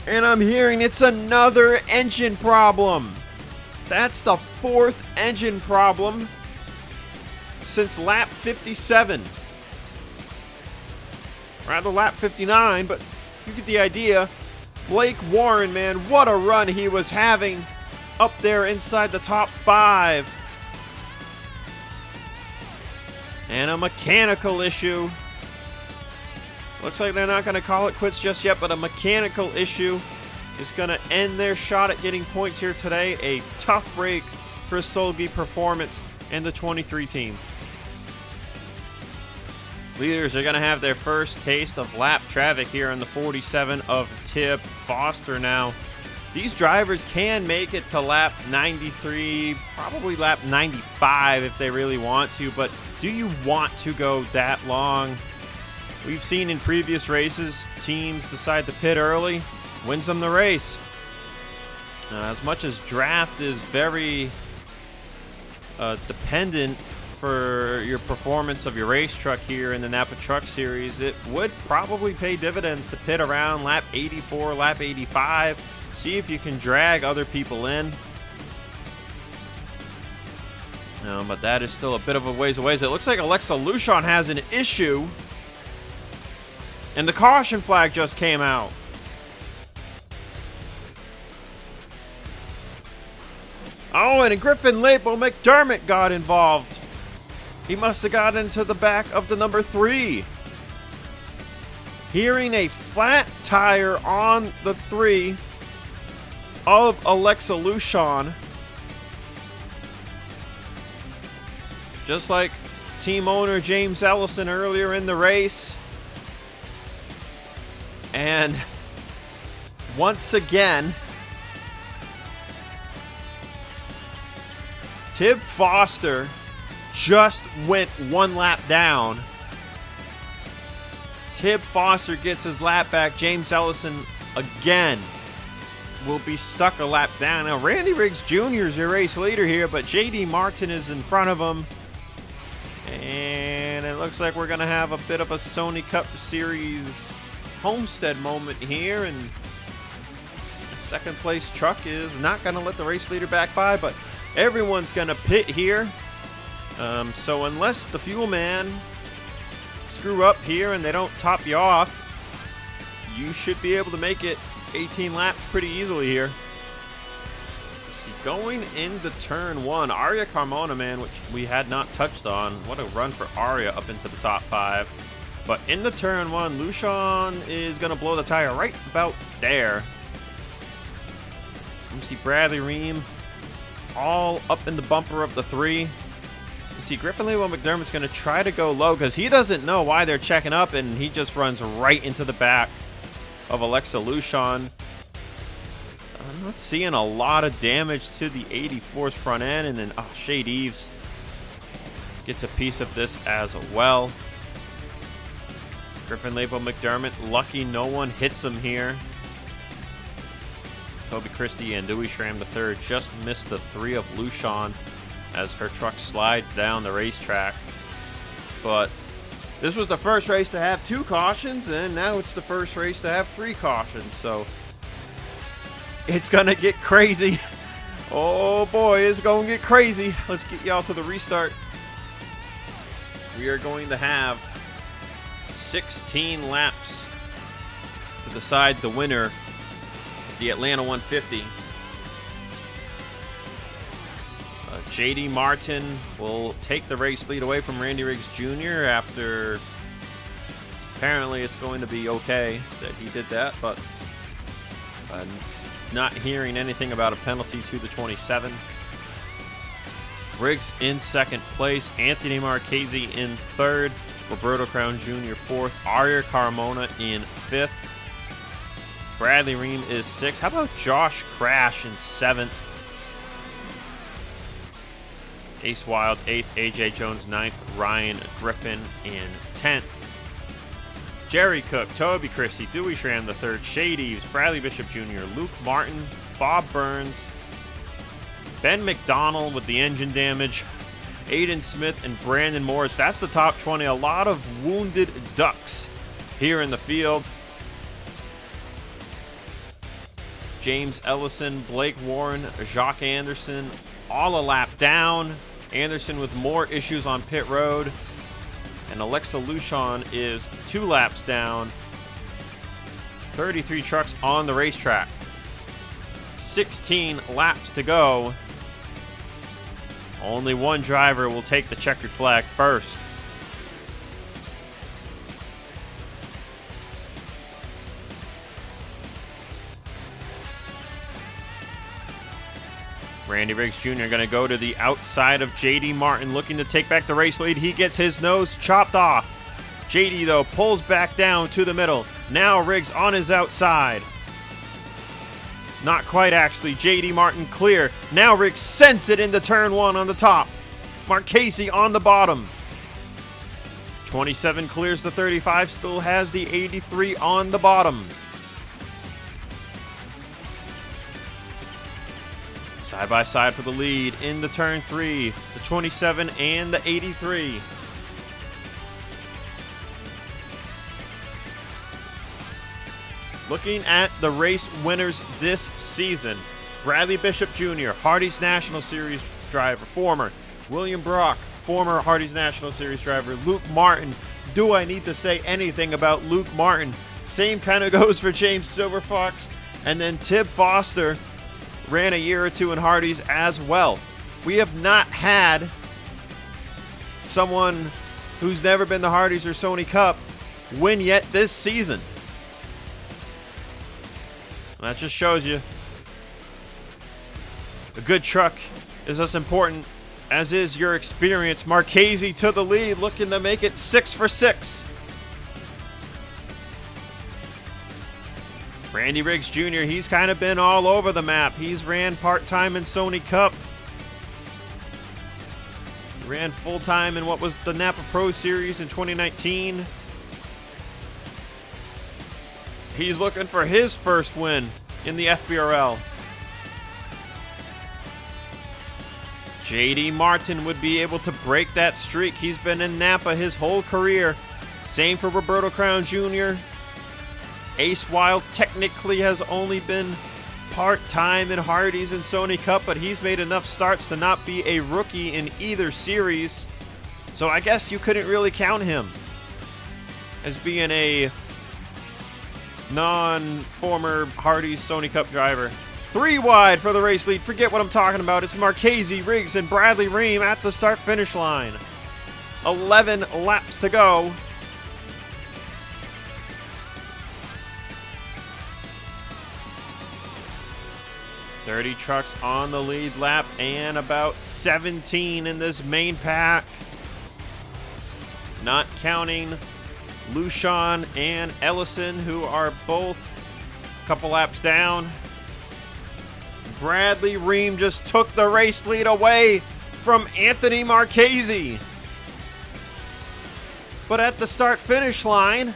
And I'm hearing it's another engine problem. That's the 4th engine problem since lap 57. Rather lap 59, but you get the idea. Blake Warren, man, what a run he was having up there inside the top 5. And a mechanical issue. Looks like they're not going to call it quits just yet, but a mechanical issue is going to end their shot at getting points here today. A tough break for Solgi Performance and the 23 team. Leaders are going to have their first taste of lap traffic here in the 47 of Tib Foster. Now, these drivers can make it to lap 93, probably lap 95 if they really want to, but do you want to go that long? We've seen in previous races, teams decide to pit early, wins them the race. As much as draft is very dependent for your performance of your race truck here in the Napa Truck Series, it would probably pay dividends to pit around lap 84, lap 85, see if you can drag other people in. But that is still a bit of a ways away. It looks like Alexa Luchon has an issue, and the caution flag just came out. Oh, and Griffin Lapo McDermott got involved. He must have got into the back of the number 3. Hearing a flat tire on the 3 of Alexa Luchon. Just like team owner James Ellison earlier in the race. And once again, Tib Foster just went one lap down. Tib Foster gets his lap back. James Ellison again will be stuck a lap down. Now, Randy Riggs Jr. is your race leader here, but J.D. Martin is in front of him. And it looks like we're going to have a bit of a Sony Cup Series Homestead moment here. And the second place truck is not going to let the race leader back by, but everyone's going to pit here. So unless the fuel man screw up here and they don't top you off, you should be able to make it 18 laps pretty easily here. See, going into turn one, Arya Carmona, man, which we had not touched on. What a run for Arya up into the top 5. But in the turn one, Lucian is going to blow the tire right about there. You see Bradley Ream all up in the bumper of the 3. You see Griffin Levo McDermott's going to try to go low because he doesn't know why they're checking up, and he just runs right into the back of Alexa Lucian. I'm not seeing a lot of damage to the 84's front end, and then Shade Eves gets a piece of this as well. Griffin Levo McDermott, lucky no one hits him here. Toby Christie and Dewey Schramm III just missed the 3 of Lucian as her truck slides down the racetrack. But this was the first race to have 2 cautions, and now it's the first race to have 3 cautions. So it's going to get crazy. Oh boy, it's going to get crazy. Let's get y'all to the restart. We are going to have 16 laps to decide the winner of the Atlanta 150. J.D. Martin will take the race lead away from Randy Riggs Jr. after apparently it's going to be okay that he did that, but not hearing anything about a penalty to the 27. Riggs in second place, Anthony Marchese in third, Roberto Crown Jr. fourth, Arya Carmona in fifth, Bradley Ream is sixth. How about Josh Crash in seventh? Ace Wild 8th, AJ Jones 9th, Ryan Griffin in 10th. Jerry Cook, Toby Christie, Dewey Schramm III, Shade Eves, Bradley Bishop Jr., Luke Martin, Bob Burns, Ben McDonald with the engine damage, Aiden Smith, and Brandon Morris. That's the top 20. A lot of wounded ducks here in the field. James Ellison, Blake Warren, Jacques Anderson, all a lap down. Anderson with more issues on pit road. And Alexa Lucian is 2 laps down. 33 trucks on the racetrack. 16 laps to go. Only one driver will take the checkered flag first. Randy Riggs Jr. going to go to the outside of J.D. Martin, looking to take back the race lead. He gets his nose chopped off. J.D., though, pulls back down to the middle. Now Riggs on his outside. Not quite, actually. J.D. Martin clear. Now Riggs sends it into turn one on the top. Marchese on the bottom. 27 clears the 35, still has the 83 on the bottom. Side by side for the lead in the turn 3, the 27 and the 83. Looking at the race winners this season, Bradley Bishop Jr., Hardy's National Series driver, former. William Brock, former Hardy's National Series driver. Luke Martin. Do I need to say anything about Luke Martin? Same kind of goes for James Silverfox. And then Tib Foster ran a year or two in Hardy's as well. We have not had someone who's never been the Hardy's or Sony Cup win yet this season. That just shows you a good truck is as important as is your experience. Marchese to the lead, looking to make it 6 for 6. Randy Riggs Jr., he's kind of been all over the map. He's ran part-time in Sony Cup. He ran full-time in what was the Napa Pro Series in 2019. He's looking for his first win in the FBRL. JD Martin would be able to break that streak. He's been in Napa his whole career. Same for Roberto Crown Jr. Ace Wild technically has only been part-time in Hardee's and Sony Cup, but he's made enough starts to not be a rookie in either series. So I guess you couldn't really count him as being a non-former Hardee's Sony Cup driver. 3 wide for the race lead. Forget what I'm talking about. It's Marchese, Riggs, and Bradley Ream at the start-finish line. 11 laps to go. .30 trucks on the lead lap and about 17 in this main pack. Not counting Lucian and Ellison, who are both a couple laps down. Bradley Ream just took the race lead away from Anthony Marchese. But at the start-finish line,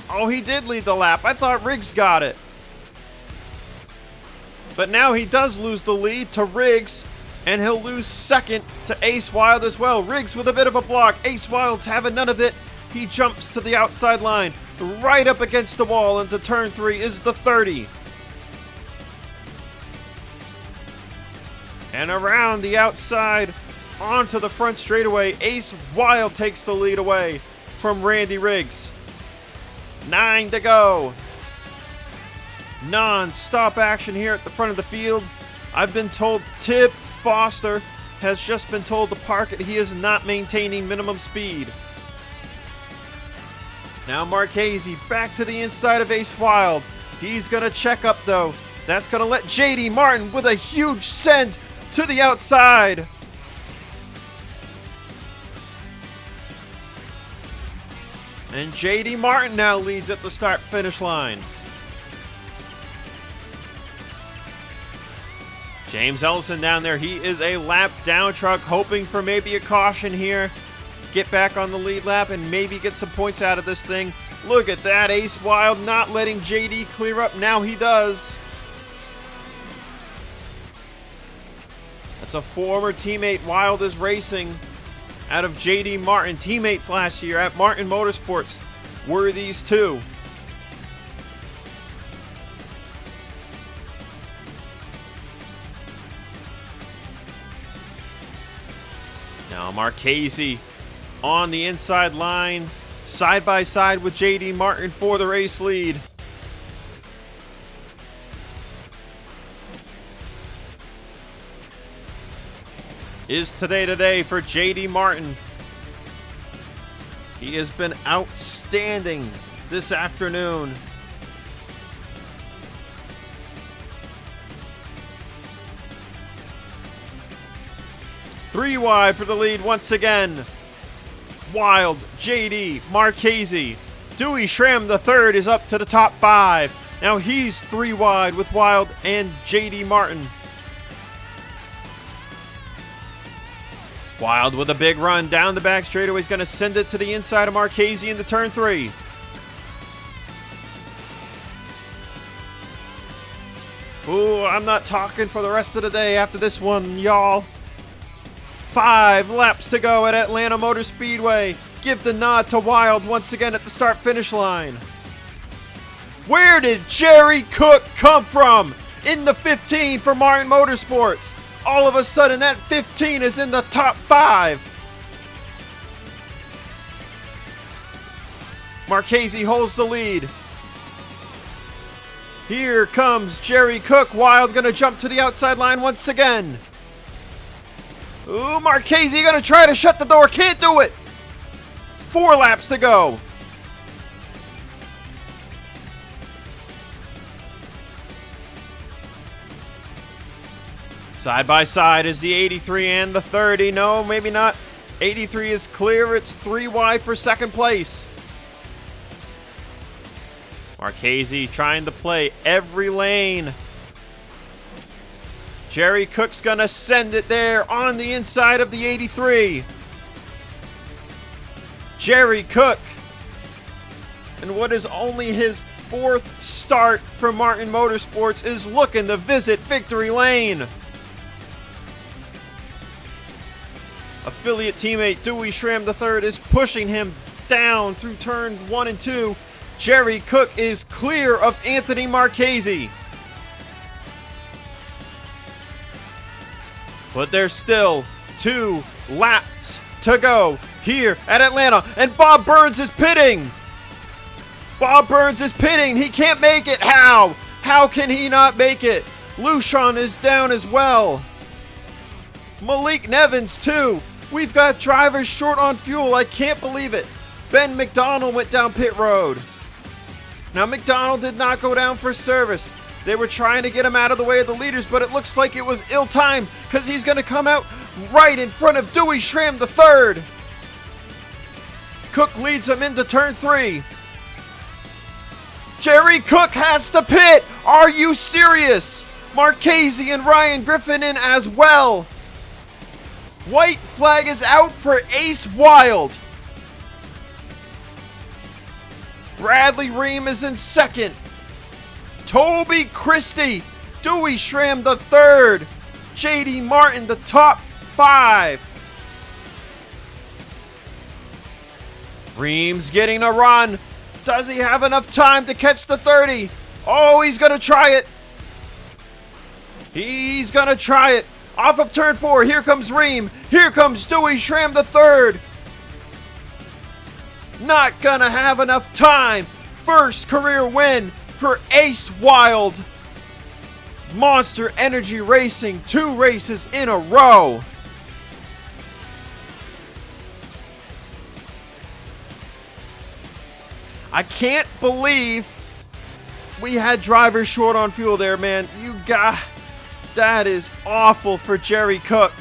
oh, he did lead the lap. I thought Riggs got it. But now he does lose the lead to Riggs, and he'll lose second to Ace Wild as well. Riggs with a bit of a block. Ace Wild's having none of it. He jumps to the outside line, right up against the wall, into turn 3 is the 30. And around the outside, onto the front straightaway, Ace Wild takes the lead away from Randy Riggs. 9 to go. Non-stop action here at the front of the field. I've been told Tib Foster has just been told to park it. He is not maintaining minimum speed. Now Marchese back to the inside of Ace Wild. He's going to check up though. That's going to let JD Martin with a huge send to the outside. And JD Martin now leads at the start-finish line. James Ellison down there, he is a lap down truck, hoping for maybe a caution here. Get back on the lead lap and maybe get some points out of this thing. Look at that, Ace Wild not letting JD clear up. Now he does. That's a former teammate Wild is racing out of JD Martin. Teammates last year at Martin Motorsports were these two. Now Marchese on the inside line, side by side with JD Martin for the race lead. Is today for JD Martin. He has been outstanding this afternoon. Three wide for the lead once again. Wild, JD, Marchese. Dewey Schramm the third is up to the top 5. Now he's 3 wide with Wild and JD Martin. Wild with a big run down the back straightaway. He's going to send it to the inside of Marchese into turn 3. Ooh, I'm not talking for the rest of the day after this one, y'all. 5 laps to go at Atlanta Motor Speedway. Give the nod to Wild once again at the start-finish line. Where did Jerry Cook come from? In the 15 for Martin Motorsports. All of a sudden, that 15 is in the top 5. Marchese holds the lead. Here comes Jerry Cook. Wild gonna jump to the outside line once again. Ooh, Marchese gonna try to shut the door. Can't do it. 4 laps to go. Side by side is the 83 and the 30. No, maybe not. 83 is clear. It's 3 wide for second place. Marchese trying to play every lane. Jerry Cook's gonna send it there on the inside of the 83. Jerry Cook, in what is only his 4th start for Martin Motorsports, is looking to visit victory lane. Affiliate teammate Dewey Schramm III is pushing him down through turn 1 and 2. Jerry Cook is clear of Anthony Marchese. But there's still 2 laps to go here at Atlanta, and Bob Burns is pitting. Bob Burns is pitting. He can't make it. How? How can he not make it? Lucian is down as well. Malik Nevins too. We've got drivers short on fuel. I can't believe it. Ben McDonald went down pit road. Now McDonald did not go down for service. They were trying to get him out of the way of the leaders, but it looks like it was ill-timed because he's going to come out right in front of Dewey Schramm III. Cook leads him into turn 3. Jerry Cook has to pit. Are you serious? Marchese and Ryan Griffin in as well. White flag is out for Ace Wild. Bradley Ream is in second. Toby Christie, Dewey Schramm III, JD Martin, the top 5. Ream's getting a run. Does he have enough time to catch the 30? Oh, he's going to try it. He's going to try it. Off of turn 4, here comes Ream. Here comes Dewey Schramm III. Not going to have enough time. First career win for Ace Wild. Monster Energy Racing, 2 races in a row. I can't believe we had drivers short on fuel there, man. That is awful for Jerry Cook.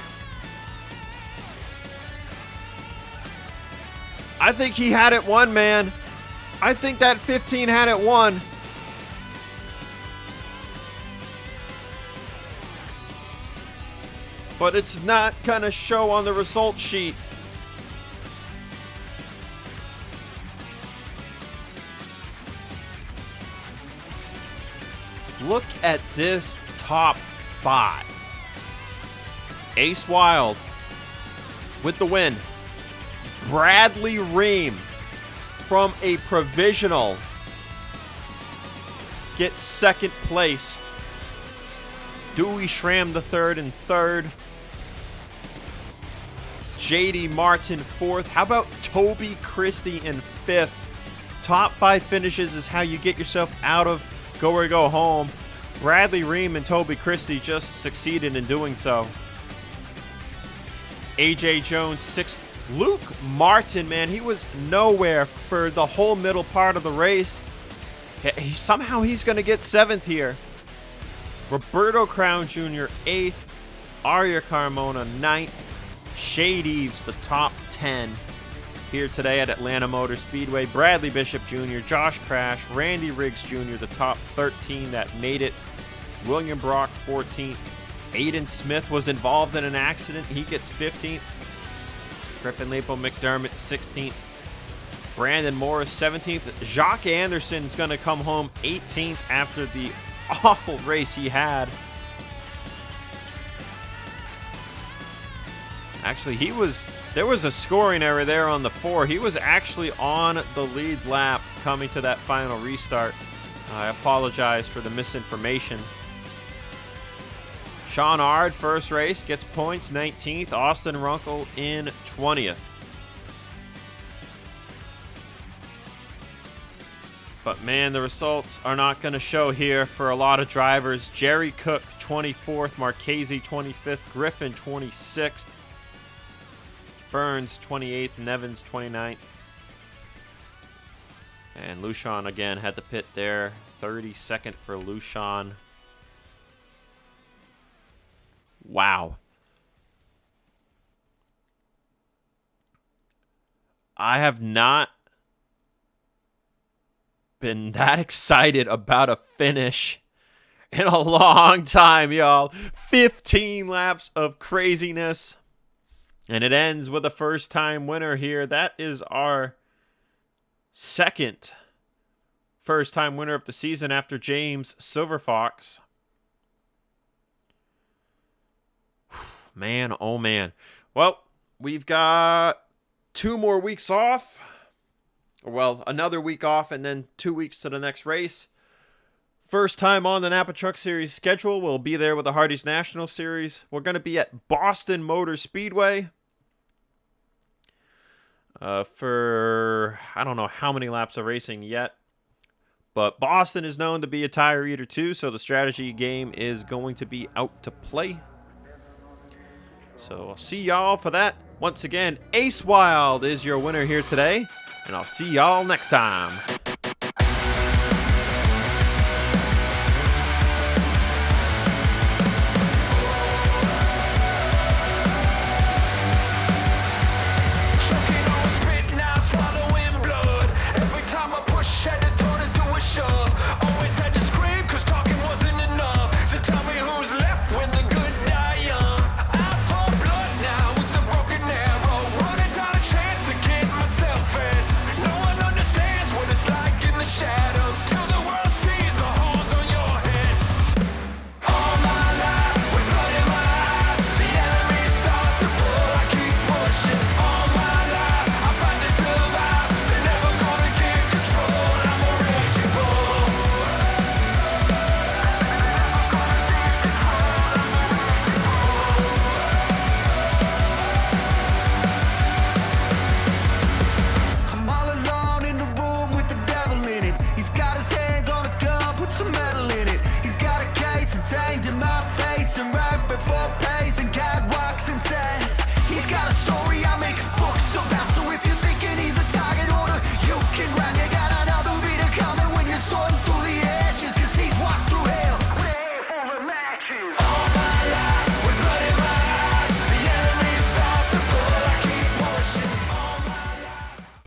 I think he had it won, man. I think that 15 had it won. But it's not gonna show on the result sheet. Look at this top 5. Ace Wild with the win. Bradley Ream from a provisional gets second place. Dewey Schramm III in third. JD Martin fourth. How about Toby Christie in fifth? Top 5 finishes is how you get yourself out of go or go home. Bradley Ream and Toby Christie just succeeded in doing so. AJ Jones sixth. Luke Martin, man, he was nowhere for the whole middle part of the race. Somehow he's going to get 7th here. Roberto Crown Jr. 8th. Arya Carmona 9th. Shade Eves, the top 10 here today at Atlanta Motor Speedway. Bradley Bishop Jr., Josh Crash, Randy Riggs Jr., the top 13 that made it. William Brock 14th. Aiden Smith was involved in an accident. He gets 15th. Griffin Leopold McDermott 16th. Brandon Morris 17th. Jacques Anderson's going to come home 18th after the awful race he had. Actually, there was a scoring error there on the 4. He was actually on the lead lap coming to that final restart. I apologize for the misinformation. Sean Ard, first race, gets points, 19th. Austin Runkle in 20th. But man, the results are not going to show here for a lot of drivers. Jerry Cook, 24th. Marchese, 25th. Griffin, 26th. Burns, 28th. Nevins, 29th. And Lucian again had to pit there. 32nd for Lucian. Wow. I have not been that excited about a finish in a long time, y'all. 15 laps of craziness. And it ends with a first-time winner here. That is our second first-time winner of the season after James Silverfox. Man, oh man. Well, we've got 2 more weeks off. Well, another week off and then 2 weeks to the next race. First time on the Napa Truck Series schedule. We'll be there with the Hardee's National Series. We're going to be at Boston Motor Speedway for I don't know how many laps of racing yet. But Boston is known to be a tire eater too, so the strategy game is going to be out to play. So I'll see y'all for that. Once again, Ace Wild is your winner here today, and I'll see y'all next time. Some metal in it. He's got a case contained in my face, and right before